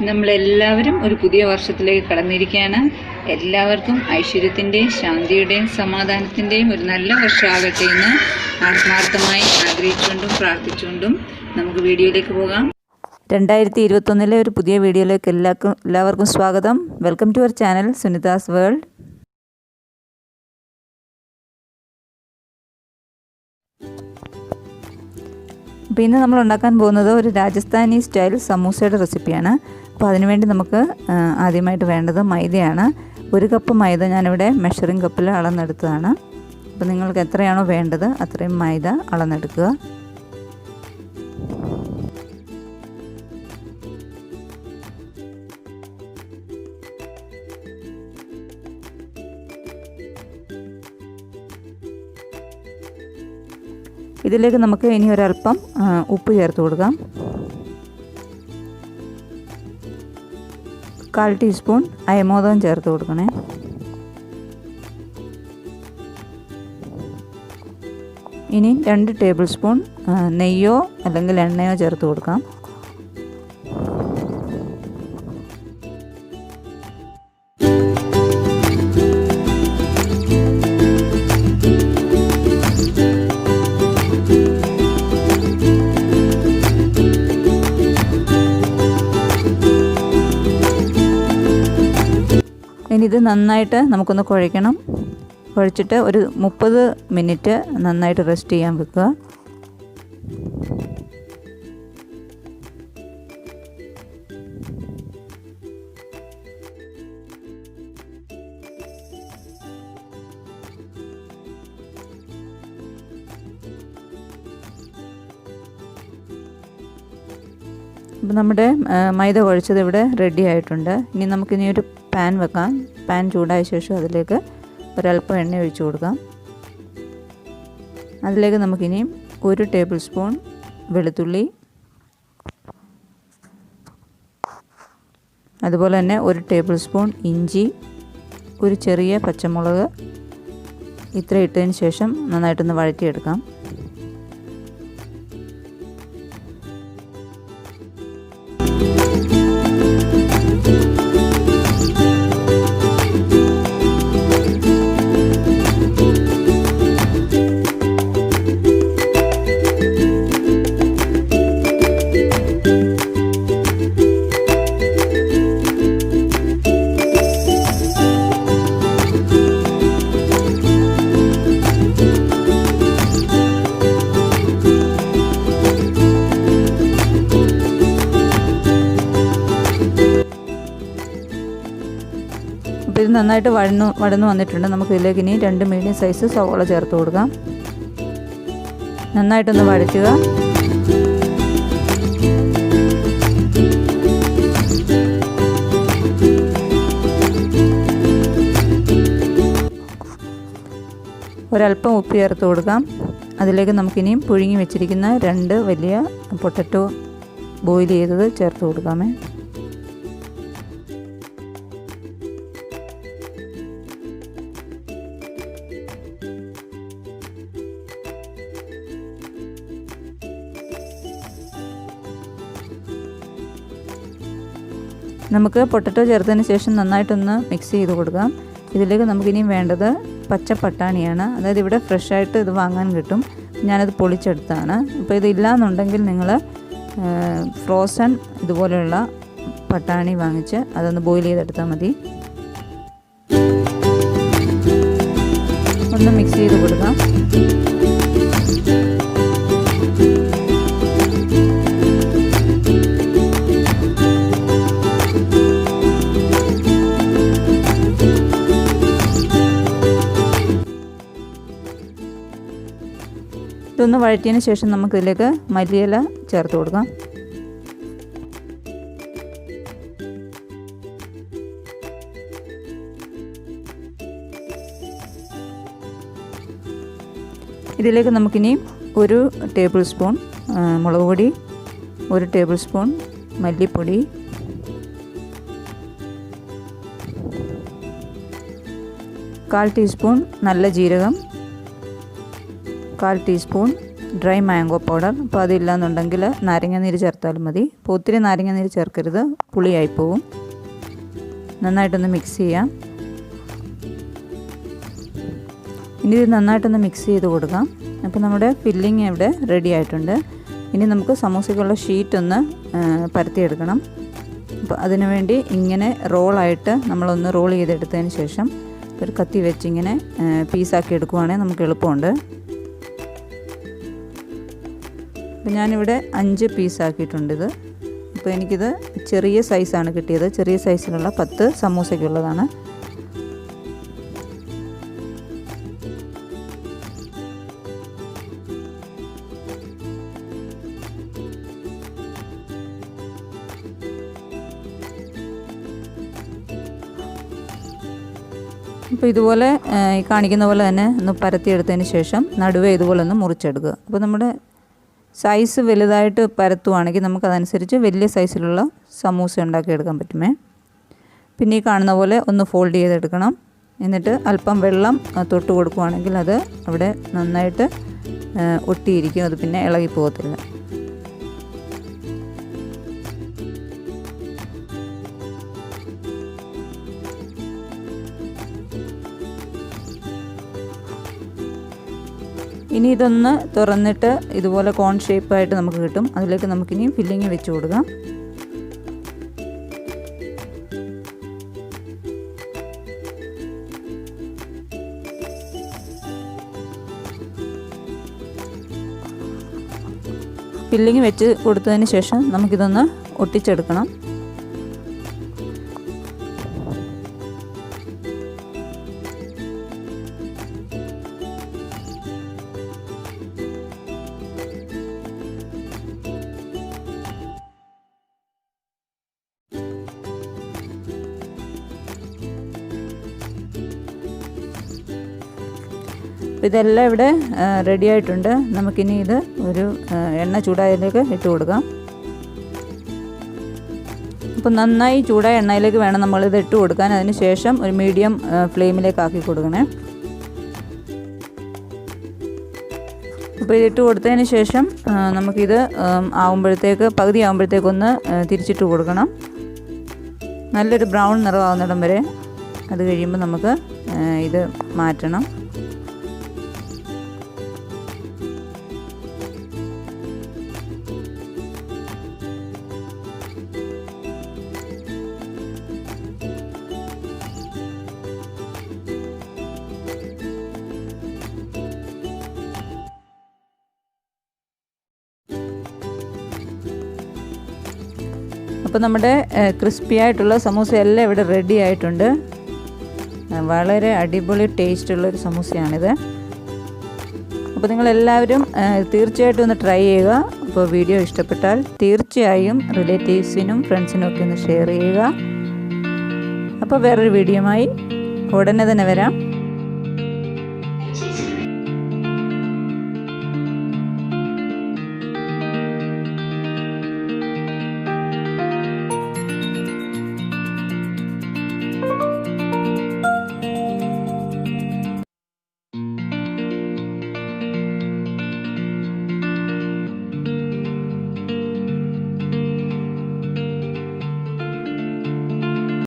നമ്മളെല്ലാവരും ഒരു പുതിയ വർഷത്തിലേക്ക് കടന്നിരിക്കുകയാണ്. എല്ലാവർക്കും ഐശ്വര്യത്തിൻ്റെയും ശാന്തിയുടെയും സമാധാനത്തിൻ്റെയും ഒരു നല്ല വർഷമാകട്ടെ എന്ന് ആത്മാർത്ഥമായി ആഗ്രഹിച്ചുകൊണ്ടും പ്രാർത്ഥിച്ചുകൊണ്ടും നമുക്ക് വീഡിയോയിലേക്ക് പോകാം. 2021 ഒരു പുതിയ വീഡിയോയിലേക്ക് എല്ലാവർക്കും സ്വാഗതം. Welcome to our channel Sunita's world. അപ്പോൾ ഇന്ന് നമ്മൾ ഉണ്ടാക്കാൻ പോകുന്നത് ഒരു രാജസ്ഥാനി സ്റ്റൈൽ സമൂസയുടെ റെസിപ്പിയാണ്. അപ്പോൾ അതിനുവേണ്ടി നമുക്ക് ആദ്യമായിട്ട് വേണ്ടത് മൈദയാണ്. 1 കപ്പ് മൈദ ഞാനിവിടെ മെഷറിംഗ് കപ്പിൽ അളന്നെടുത്തതാണ്. അപ്പോൾ നിങ്ങൾക്ക് എത്രയാണോ വേണ്ടത് അത്രയും മൈദ അളന്നെടുക്കുക. ഇതിലേക്ക് നമുക്ക് ഇനി ഒരല്പം ഉപ്പ് ചേർത്ത് കൊടുക്കാം. 1/4 ടീസ്പൂൺ അയമോദകം ചേർത്ത് കൊടുക്കണേ. ഇനി 2 ടേബിൾ സ്പൂൺ നെയ്യോ അല്ലെങ്കിൽ എണ്ണയോ ചേർത്ത് കൊടുക്കാം. ഇനി ഇത് നന്നായിട്ട് നമുക്കൊന്ന് കുഴയ്ക്കണം. കുഴച്ചിട്ട് ഒരു 30 മിനിറ്റ് നന്നായിട്ട് റെസ്റ്റ് ചെയ്യാൻ വെക്കുക. അപ്പോൾ നമ്മുടെ മൈദ കുഴച്ചത് ഇവിടെ റെഡി ആയിട്ടുണ്ട്. ഇനി നമുക്കിനി ഒരു പാൻ വെക്കാം. പാൻ ചൂടായ ശേഷം അതിലേക്ക് ഒരല്പം എണ്ണ ഒഴിച്ചു കൊടുക്കാം. അതിലേക്ക് നമുക്കിനി 1 ടേബിൾ സ്പൂൺ വെളുത്തുള്ളി, അതുപോലെ തന്നെ 1 ടേബിൾ സ്പൂൺ ഇഞ്ചി, ഒരു ചെറിയ പച്ചമുളക് ഇത്ര ഇട്ടതിന് ശേഷം നന്നായിട്ടൊന്ന് വഴറ്റിയെടുക്കാം. അപ്പോൾ ഇത് നന്നായിട്ട് വഴന്നു വന്നിട്ടുണ്ട്. നമുക്ക് ഇതിലേക്ക് ഇനി 2 മീഡിയം സൈസ് സവോള ചേർത്ത് കൊടുക്കാം. നന്നായിട്ടൊന്ന് വഴറ്റുക. ഒരല്പം ഉപ്പ് ചേർത്ത് കൊടുക്കാം. അതിലേക്ക് നമുക്കിനിയും പുഴുങ്ങി വെച്ചിരിക്കുന്ന 2 വലിയ പൊട്ടറ്റോ ബോയിൽ ചെയ്തത് ചേർത്ത് കൊടുക്കാമേ. നമുക്ക് പൊട്ടറ്റോ ചേർത്തതിന് ശേഷം നന്നായിട്ടൊന്ന് മിക്സ് ചെയ്ത് കൊടുക്കാം. ഇതിലേക്ക് നമുക്കിനിയും വേണ്ടത് പച്ച പട്ടാണിയാണ്. അതായത് ഇവിടെ ഫ്രഷായിട്ട് ഇത് വാങ്ങാൻ കിട്ടും. ഞാനത് പൊളിച്ചെടുത്താണ്. അപ്പോൾ ഇതില്ലാന്നുണ്ടെങ്കിൽ നിങ്ങൾ ഫ്രോസൺ ഇതുപോലെയുള്ള പട്ടാണി വാങ്ങിച്ച് അതൊന്ന് ബോയിൽ ചെയ്തെടുത്താൽ മതി. ഒന്ന് മിക്സ് ചെയ്ത് കൊടുക്കാം. ഇതൊന്ന് വഴറ്റിയതിന് ശേഷം നമുക്കിതിലേക്ക് മല്ലിയില ചേർത്ത് കൊടുക്കാം. ഇതിലേക്ക് നമുക്കിനി 1 ടേബിൾ സ്പൂൺ മുളക് പൊടി, 1 ടേബിൾ സ്പൂൺ മല്ലിപ്പൊടി, 1/4 ടീസ്പൂൺ നല്ല ജീരകം, 1/4 ടീസ്പൂൺ ഡ്രൈ മാംഗോ പൗഡർ. അപ്പോൾ അതില്ലാന്നുണ്ടെങ്കിൽ നാരങ്ങാനീര് ചേർത്താലും മതി. അപ്പോൾ ഒത്തിരി നാരങ്ങാനീര് ചേർക്കരുത്, പുളിയായി പോവും. നന്നായിട്ടൊന്ന് മിക്സ് ചെയ്യാം. ഇനി ഇത് നന്നായിട്ടൊന്ന് മിക്സ് ചെയ്ത് കൊടുക്കാം. അപ്പോൾ നമ്മുടെ ഫില്ലിങ് ഇവിടെ റെഡി ആയിട്ടുണ്ട്. ഇനി നമുക്ക് സമൂസയ്ക്കുള്ള ഷീറ്റ് ഒന്ന് പരത്തിയെടുക്കണം. അപ്പോൾ അതിനു വേണ്ടി ഇങ്ങനെ റോളായിട്ട് നമ്മളൊന്ന് റോൾ ചെയ്തെടുത്തതിന് ശേഷം ഒരു കത്തി വെച്ച് ഇങ്ങനെ പീസാക്കി എടുക്കുവാണെങ്കിൽ നമുക്ക് എളുപ്പമുണ്ട്. അപ്പോൾ ഞാനിവിടെ 5 പീസാക്കിയിട്ടുണ്ട് ഇത്. അപ്പോൾ എനിക്കിത് ചെറിയ സൈസാണ് കിട്ടിയത്. ചെറിയ സൈസിലുള്ള 10 സമൂസയ്ക്കുള്ളതാണ്. അപ്പോൾ ഇതുപോലെ കാണിക്കുന്ന പോലെ തന്നെ ഒന്ന് പരത്തിയെടുത്തതിന് ശേഷം നടുവേ ഇതുപോലെ ഒന്ന് മുറിച്ചെടുക്കുക. അപ്പോൾ നമ്മുടെ സൈസ് വലുതായിട്ട് പരത്തുവാണെങ്കിൽ നമുക്കതനുസരിച്ച് വലിയ സൈസിലുള്ള സമൂസ ഉണ്ടാക്കിയെടുക്കാൻ പറ്റുമേ. പിന്നെ ഈ കാണുന്ന പോലെ ഒന്ന് ഫോൾഡ് ചെയ്തെടുക്കണം. എന്നിട്ട് അല്പം വെള്ളം തൊട്ട് കൊടുക്കുകയാണെങ്കിൽ അത് അവിടെ നന്നായിട്ട് ഒട്ടിയിരിക്കും. അത് പിന്നെ ഇളകി പോകത്തില്ല. ഇനി ഇതൊന്ന് തുറന്നിട്ട് ഇതുപോലെ കോൺ ഷേപ്പായിട്ട് നമുക്ക് കിട്ടും. അതിലേക്ക് നമുക്കിനി ഫില്ലിങ് വെച്ച് കൊടുക്കാം. ഫില്ലിങ് വെച്ച് കൊടുത്തതിന് ശേഷം നമുക്കിതൊന്ന് ഒട്ടിച്ചെടുക്കണം. ഇതെല്ലാം ഇവിടെ റെഡി ആയിട്ടുണ്ട്. നമുക്കിനി ഇത് ഒരു എണ്ണ ചൂടായതിലേക്ക് ഇട്ട് കൊടുക്കാം. അപ്പോൾ നന്നായി ചൂടായ എണ്ണയിലേക്ക് വേണം നമ്മളിത് ഇട്ട് കൊടുക്കാൻ. അതിന് ശേഷം ഒരു മീഡിയം ഫ്ലെയിമിലേക്ക് ആക്കി കൊടുക്കണേ. അപ്പോൾ ഇതിട്ട് കൊടുത്തതിന് ശേഷം നമുക്കിത് പകുതി ആകുമ്പോഴത്തേക്കൊന്ന് തിരിച്ചിട്ട് കൊടുക്കണം. നല്ലൊരു ബ്രൗൺ നിറമാകുന്നിടം വരെ. അത് കഴിയുമ്പോൾ നമുക്ക് ഇത് മാറ്റണം. അപ്പോൾ നമ്മുടെ ക്രിസ്പി ആയിട്ടുള്ള സമൂസ എല്ലാം ഇവിടെ റെഡി ആയിട്ടുണ്ട്. വളരെ അടിപൊളി ടേസ്റ്റുള്ളൊരു സമൂസയാണിത്. അപ്പോൾ നിങ്ങളെല്ലാവരും തീർച്ചയായിട്ടും ഒന്ന് ട്രൈ ചെയ്യുക. അപ്പോൾ വീഡിയോ ഇഷ്ടപ്പെട്ടാൽ തീർച്ചയായും റിലേറ്റീവ്സിനും ഫ്രണ്ട്സിനും ഒക്കെ ഒന്ന് ഷെയർ ചെയ്യുക. അപ്പോൾ വേറൊരു വീഡിയോയുമായി ഉടനെ തന്നെ വരാം.